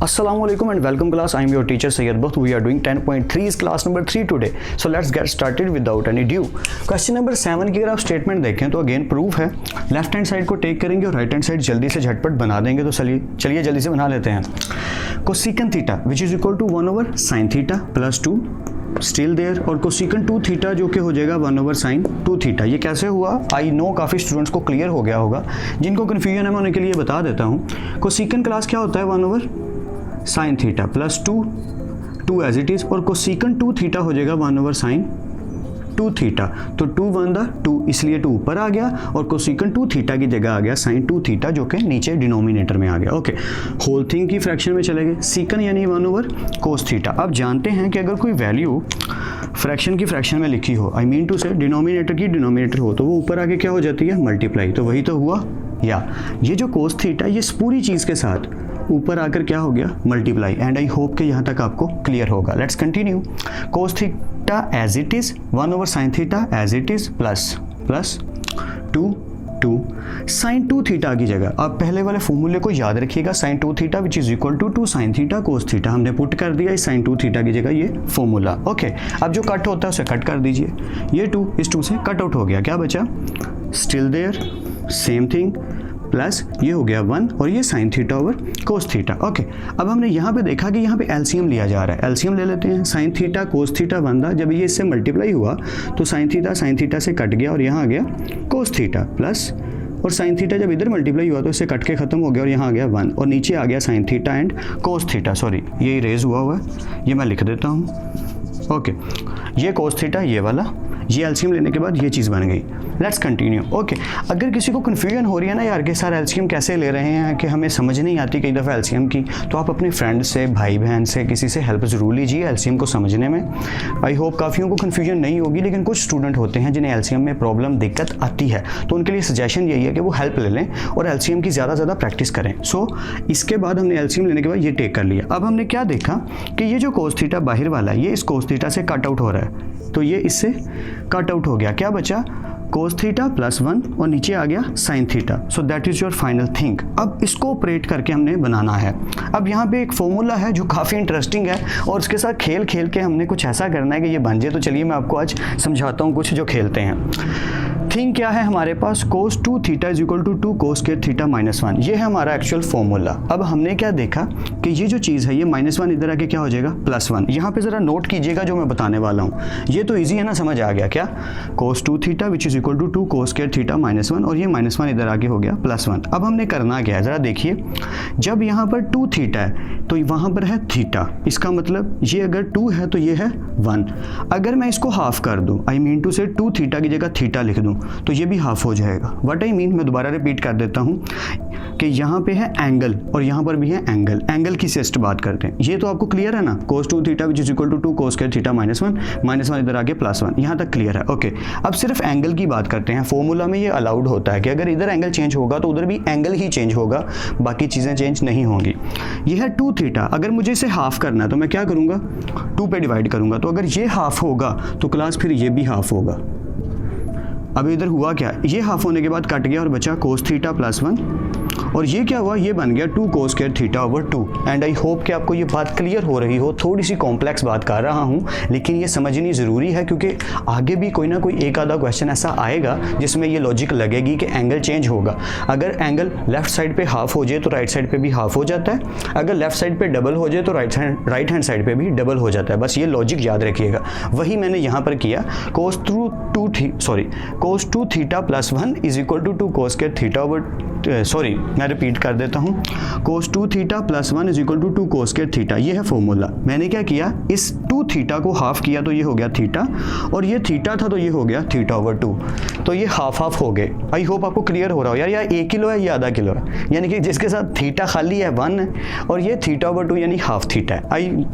Assalamualaikum and welcome class. I am your teacher Sayyid Bakht. We are doing 10.3 is class number 3 today. So let's get started without any ado. Question number 7 की अगर आप statement देखें तो again proof है, left hand side को take करेंगे और right hand side जल्दी से झटपट बना देंगे। तो चलिए जल्दी से बना लेते हैं। Cosecant theta which is equal to 1 over sine theta plus 2 still there, और कोसिकन 2 थीटा जो कि हो जाएगा 1 ओवर साइन 2 थीटा। ये कैसे हुआ? आई नो काफ़ी स्टूडेंट्स को क्लियर हो गया होगा, जिनको कन्फ्यूजन है मैं उनके लिए बता देता हूँ। कोसिकन क्लास क्या होता है? 1 over sine theta plus 2 as it is, और कोसिकन 2 थीटा हो जाएगा 1 ओवर साइन 2 थीटा। तो 2 1 दा 2, इसलिए 2 ऊपर आ गया और कोसिकन 2 थीटा की जगह आ गया साइन 2 थीटा जो कि नीचे डिनोमिनेटर में आ गया। ओके, होल थिंग की फ्रैक्शन में चले गए। सीकन यानी 1 ओवर कोस थीटा। अब जानते हैं कि अगर कोई वैल्यू फ्रैक्शन की फ्रैक्शन में लिखी हो, आई मीन टू से डिनोमिनेटर की डिनोमिनेटर हो, तो वो ऊपर आके क्या हो जाती है? मल्टीप्लाई। तो वही तो हुआ। या ये जो कोस थीटा ये इस पूरी चीज़ के साथ ऊपर आकर क्या हो गया? मल्टीप्लाई। एंड आई होप कि यहाँ तक आपको क्लियर होगा। Let's continue. Cos theta as it is 1 over sine theta as it is plus 2 sine 2 theta की जगह आप पहले वाले फॉर्मूले को याद रखिएगा, sine 2 theta which is equal to 2 sine theta cos theta. हमने पुट कर दिया इस साइन 2 थीटा की जगह ये फॉर्मूला। ओके, अब जो कट होता है उसे कट कर दीजिए। ये 2 इस 2 से कट आउट हो गया। क्या बचा? Still there same thing plus ये हो गया 1 और ये sine theta over cos theta. Okay, अब हमने यहाँ पे देखा कि यहाँ पे एलसीएम लिया जा रहा है। एलसीएम ले लेते हैं। साइन थीटा कोस थीटा 1 था, जब ये इससे मल्टीप्लाई हुआ तो साइन थीटा से कट गया और यहाँ आ गया कोस थीटा प्लस, और साइन थीटा जब इधर मल्टीप्लाई हुआ तो इससे कट के खत्म हो गया और यहाँ आ गया 1 और नीचे आ गया sine theta and cos theta. Sorry, ये इरेज हुआ है, ये मैं लिख देता हूँ। ओके, ये कोस थीटा ये वाला, ये एलसीएम लेने के बाद ये चीज़ बन गई। Let's continue. ओके, अगर किसी को कन्फ्यूजन हो रही है ना यार कि सर एलसीएम कैसे ले रहे हैं कि हमें समझ नहीं आती कई दफ़ा एलसीएम की, तो आप अपने फ्रेंड से, भाई बहन से, किसी से हेल्प ज़रूर लीजिए एलसीएम को समझने में। आई होप काफ़ियों को कन्फ्यूजन नहीं होगी, लेकिन कुछ स्टूडेंट होते हैं जिन्हें एलसीएम में प्रॉब्लम दिक्कत आती है, तो उनके लिए सजेशन यही है कि वो हेल्प ले लें और एलसीएम की ज़्यादा प्रैक्टिस करें। सो इसके बाद हमने एलसीएम लेने के बाद ये टेक कर लिया। अब हमने क्या देखा कि ये जो कोस थीटा बाहर वाला है ये इस कोस थीटा से कट आउट हो रहा है, तो ये इससे कट आउट हो गया। क्या बचा? कोस थीटा प्लस 1 और नीचे आ गया sine theta. So that is your final thing. अब इसको ऑपरेट करके हमने बनाना है। अब यहाँ पे एक फॉर्मूला है जो काफ़ी इंटरेस्टिंग है और उसके साथ खेल के हमने कुछ ऐसा करना है कि ये बन जाए। तो चलिए मैं आपको आज समझाता हूँ कुछ जो खेलते हैं। थिंग क्या है हमारे पास? Cos 2 theta is equal to 2 cos square theta minus 1। ये है हमारा एक्चुअल फॉर्मूला। अब हमने क्या देखा कि ये जो चीज़ है ये -1 इधर आके क्या हो जाएगा? +1। यहाँ पे ज़रा नोट कीजिएगा जो मैं बताने वाला हूँ। ये तो ईजी है ना, समझ आ गया क्या? Cos 2 theta which is equal to 2 cos square theta -1 और ये -1 इधर आके हो गया +1। अब हमने करना क्या है ज़रा देखिए। जब यहाँ पर 2 थीटा है तो वहाँ पर है थीटा, इसका मतलब ये अगर 2 है तो ये है 1। अगर मैं इसको हाफ कर दूँ, आई मीन टू से 2 थीटा की जगह थीटा लिख दूँ तो ये भी हाफ हो जाएगा। व्हाट आई मीन, मैं दोबारा रिपीट कर देता हूँ कि यहाँ पे है एंगल और यहाँ पर भी है एंगल। एंगल की सिस्ट बात करते हैं। ये तो आपको क्लियर है ना? Cos 2 theta which is equal to 2 cos square theta -1 इधर आगे +1, यहाँ तक क्लियर है। ओके, अब सिर्फ एंगल की बात करते हैं। फॉर्मूला में ये अलाउड होता है कि अगर इधर एंगल चेंज होगा तो उधर भी एंगल ही चेंज होगा, बाकी चीज़ें चेंज नहीं होंगी। ये है 2 थीटा। अगर मुझे इसे हाफ करना है तो मैं क्या करूँगा? 2 पे डिवाइड करूँगा। तो अगर ये हाफ होगा तो क्लास फिर ये भी हाफ होगा। अब इधर हुआ क्या? ये हाफ होने के बाद कट गया और बचा कोस थीटा +1 और ये क्या हुआ? ये बन गया 2 cos square theta over 2। And I hope कि आपको ये बात क्लियर हो रही हो। थोड़ी सी कॉम्प्लेक्स बात कर रहा हूँ लेकिन ये समझनी ज़रूरी है, क्योंकि आगे भी कोई ना कोई एक आधा क्वेश्चन ऐसा आएगा जिसमें ये लॉजिक लगेगी कि एंगल चेंज होगा। अगर एंगल लेफ्ट साइड पे हाफ हो जाए तो राइट साइड पे भी हाफ हो जाता है, अगर लेफ्ट साइड पे डबल हो जाए तो राइट हैंड साइड पे भी डबल हो जाता है। बस ये लॉजिक याद रखिएगा। वही मैंने यहाँ पर किया। Cos 2 theta +1 is equal to 2 cos square theta over, sorry मैं रिपीट कर देता हूँ। Cos 2 theta +1 is equal to 2 cos square theta. ये है फॉर्मूला। मैंने क्या किया? इस 2 थीटा को हाफ किया तो ये हो गया थीटा, और ये थीटा था तो ये हो गया थीटा ओवर 2। तो ये हाफ हो गए। आई होप आपको क्लियर हो रहा हो यार। या 1 किलो है या आधा किलो है, यानी कि जिसके साथ थीटा खाली है 1 है और ये थीटा ओवर 2 यानी हाफ थीटा है। आई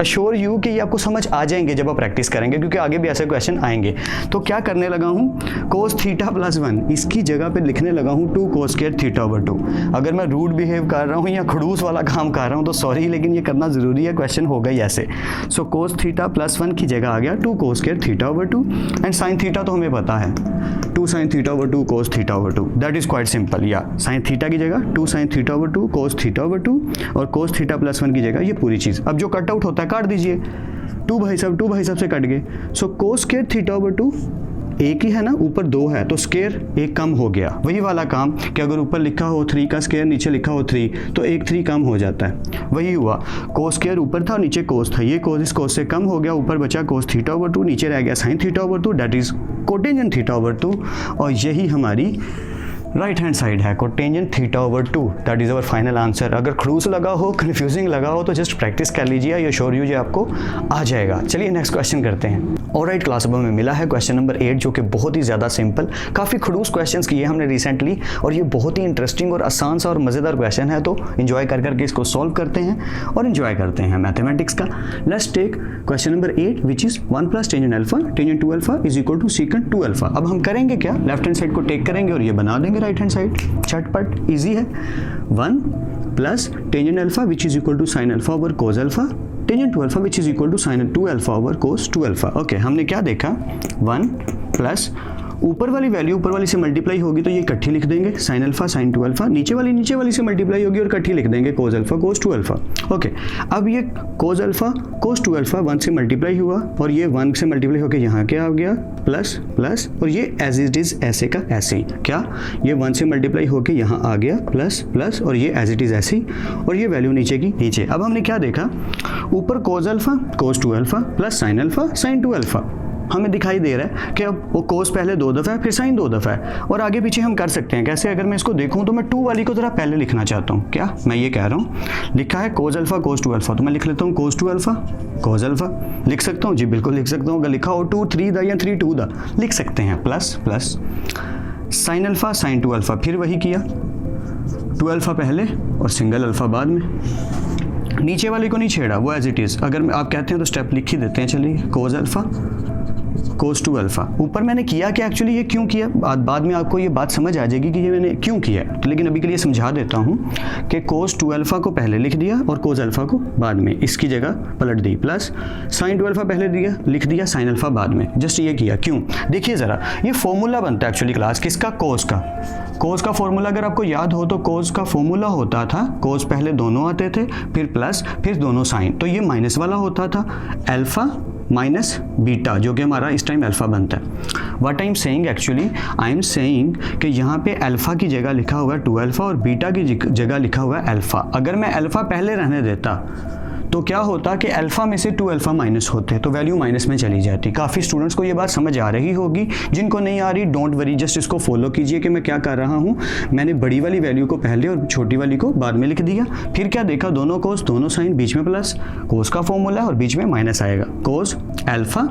अश्योर यू कि ये आपको समझ आ जाएंगे जब आप प्रैक्टिस करेंगे, क्योंकि आगे भी ऐसे क्वेश्चन आएंगे। तो क्या करने लगा हूँ, कोस थीटा प्लस 1 इसकी जगह पे लिखने लगा हूँ 2 कोस स्क्वायर थीटा ओवर 2। अगर मैं रूड बिहेव कर रहा हूँ या खड़ूस वाला काम कर रहा हूँ तो सॉरी, लेकिन ये करना ज़रूरी है, क्वेश्चन हो गई ऐसे। सो कोस थीटा प्लस 1 की जगह आ गया 2 cos square theta over 2 and sine theta तो हमें पता है 2 sine theta over 2 cos theta over 2, that is quite simple. या साइन थीटा की जगह 2 sine theta over 2 cos theta over 2 और कोस थीटा प्लस 1 की जगह ये पूरी चीज़। अब जो कट आउट होता है काट दीजिए, 2 भाई साहब से कट गए। सो कोस स्क्वायर थीटा ओवर 2 एक ही है ना, ऊपर 2 है तो स्क्वायर एक कम हो गया। वही वाला काम कि अगर ऊपर लिखा हो 3 का स्क्वायर नीचे लिखा हो 3 तो एक 3 कम हो जाता है। वही हुआ, कोस स्क्वायर ऊपर था नीचे कोस था, ये कोस इस कोस से कम हो गया, ऊपर बचा कोस थीटा ओवर 2, नीचे रह गया sign theta over 2, that is cotangent theta over 2। और यही हमारी राइट हैंड साइड है, cotangent theta over 2, that is our final answer. अगर खड़ूस लगा हो, कंफ्यूजिंग लगा हो तो जस्ट प्रैक्टिस कर लीजिए, ये श्योर यू आपको आ जाएगा। चलिए नेक्स्ट क्वेश्चन करते हैं। ऑलराइट क्लास, अब हमें मिला है क्वेश्चन नंबर 8 जो कि बहुत ही ज़्यादा सिंपल, काफ़ी खड़ूस क्वेश्चंस किए हमने रिसेंटली और ये बहुत ही इंटरेस्टिंग और आसान सा और मज़ेदार क्वेश्चन है, तो इन्जॉय कर करके इसको सॉल्व करते हैं और इन्जॉय करते हैं मैथमेटिक्स का। Let's take question number 8 which is 1 plus tangent alpha tangent 2 alpha is equal to secant 2 alpha. अब हम करेंगे क्या, लेफ्ट हैंड साइड को टेक करेंगे और ये बना देंगे राइट हैंड साइड, झटपट इजी है। 1 plus tangent alpha which is equal to sine alpha over cos alpha tangent 2 alpha which is equal to sine 2 alpha over cos 2 alpha. Okay, हमने क्या देखा, 1 प्लस ऊपर वाली वैल्यू ऊपर वाली से मल्टीप्लाई होगी तो ये इकट्ठी लिख देंगे साइन अल्फा साइन 2 अल्फा, नीचे वाली से मल्टीप्लाई होगी और इकट्ठी लिख देंगे cos alpha cos 2 alpha. Okay, अब ये कोस अल्फा कोस 2 अल्फा 1 से मल्टीप्लाई हुआ और ये 1 से मल्टीप्लाई होकर यहाँ क्या आ गया प्लस प्लस, और ये एज इट इज ऐसे का ऐसे ही, क्या ये 1 से मल्टीप्लाई होकर यहाँ आ गया प्लस प्लस और ये एज इट इज ऐसे ही, और ये वैल्यू नीचे की नीचे। अब हमने क्या देखा, ऊपर cos alpha cos 2 alpha plus sine alpha sign 2 alpha, हमें दिखाई दे रहा है कि अब वो कोस पहले 2 दफ़ा है फिर साइन 2 दफ़ा है, और आगे पीछे हम कर सकते हैं। कैसे, अगर मैं इसको देखूं तो मैं 2 वाली को ज़रा पहले लिखना चाहता हूं। क्या मैं ये कह रहा हूं, लिखा है कोस अल्फा कोस 2 अल्फा, तो मैं लिख लेता हूं कोस 2 अल्फा कोस अल्फा। लिख सकता हूं जी, बिल्कुल लिख सकता हूं। अगर लिखा हो 2 3 द या 3 2 द लिख सकते हैं, plus plus sine alpha sign 2 alpha, फिर वही किया 2 अल्फा पहले और सिंगल अल्फा बाद में, नीचे वाले को नहीं छेड़ा, वो एज इट इज़। अगर आप कहते हैं तो स्टेप लिख ही देते हैं, चलिए कोस अल्फा कोस 2 अल्फा। ऊपर मैंने किया कि एक्चुअली ये क्यों किया, बाद में आपको ये बात समझ आ जाएगी कि ये मैंने क्यों किया, तो लेकिन अभी के लिए समझा देता हूँ कि कोस 2 अल्फा को पहले लिख दिया और कोस अल्फा को बाद में, इसकी जगह पलट दी, प्लस साइन 2 अल्फा पहले दिया लिख दिया साइन अल्फा बाद में, जस्ट ये किया। क्यों, देखिए ज़रा, ये फॉर्मूला बनता है एक्चुअली क्लास किसका, कोस का। कोस का फॉर्मूला अगर आपको याद हो तो कोस का फॉर्मूला होता था, कोस पहले दोनों आते थे फिर प्लस फिर दोनों साइन, तो ये माइनस वाला होता था, अल्फा माइनस बीटा, जो कि हमारा इस टाइम अल्फा बनता है। What I am saying, actually I am saying कि यहाँ पे अल्फा की जगह लिखा हुआ है 2 अल्फा और बीटा की जगह लिखा हुआ है अल्फा। अगर मैं अल्फा पहले रहने देता तो क्या होता कि अल्फा में से 2 अल्फा माइनस होते, तो वैल्यू माइनस में चली जाती। काफ़ी स्टूडेंट्स को ये बात समझ आ रही होगी, जिनको नहीं आ रही डोंट वरी, जस्ट इसको फॉलो कीजिए कि मैं क्या कर रहा हूँ। मैंने बड़ी वाली वैल्यू को पहले और छोटी वाली को बाद में लिख दिया, फिर क्या देखा, दोनों कोस दोनों साइन, बीच में प्लस, कोस का फॉर्मूला और बीच में माइनस आएगा, कोस अल्फा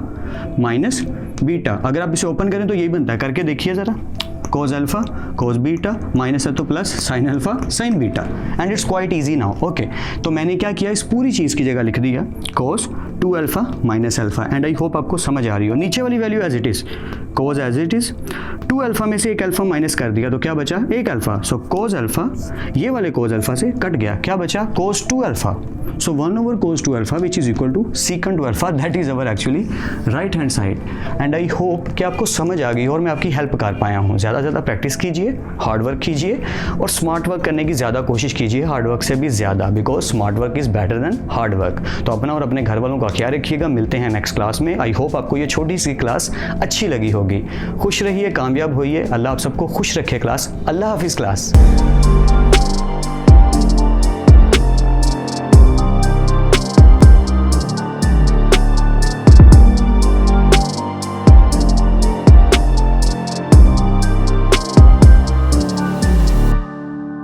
माइनस बीटा। अगर आप इसे ओपन करें तो यही बनता है, करके देखिए ज़रा, cos alpha cos beta minus है तो plus sine alpha sign beta, and it's quite easy now. Okay, तो मैंने क्या किया, इस पूरी चीज़ की जगह लिख दिया cos 2 alpha minus alpha, and I hope आपको समझ आ रही हो। नीचे वाली value as it is, cos as it is, 2 alpha में से एक अल्फा माइनस कर दिया तो क्या बचा, एक अल्फा। सो कोस अल्फा ये वाले कोस अल्फा से कट गया, क्या बचा, कोस 2 alpha. So 1 over cos 2 alpha which is equal to secant 2 alpha, that is our actually right hand side, and I hope कि आपको समझ आ गई और मैं आपकी हेल्प कर पाया हूँ। ज़्यादा से ज़्यादा प्रैक्टिस कीजिए, हार्ड वर्क कीजिए और स्मार्ट वर्क करने की ज़्यादा कोशिश कीजिए, हार्ड वर्क से भी ज़्यादा, because smart work is better than hard work. तो अपना और अपने घर वालों का ख्याल रखिएगा, मिलते हैं नेक्स्ट क्लास में। आई होप आपको ये छोटी सी क्लास अच्छी लगी होगी। खुश रहिए, कामयाब होइए, अल्लाह आप सबको खुश रखे। क्लास, अल्लाह हाफिज़ क्लास।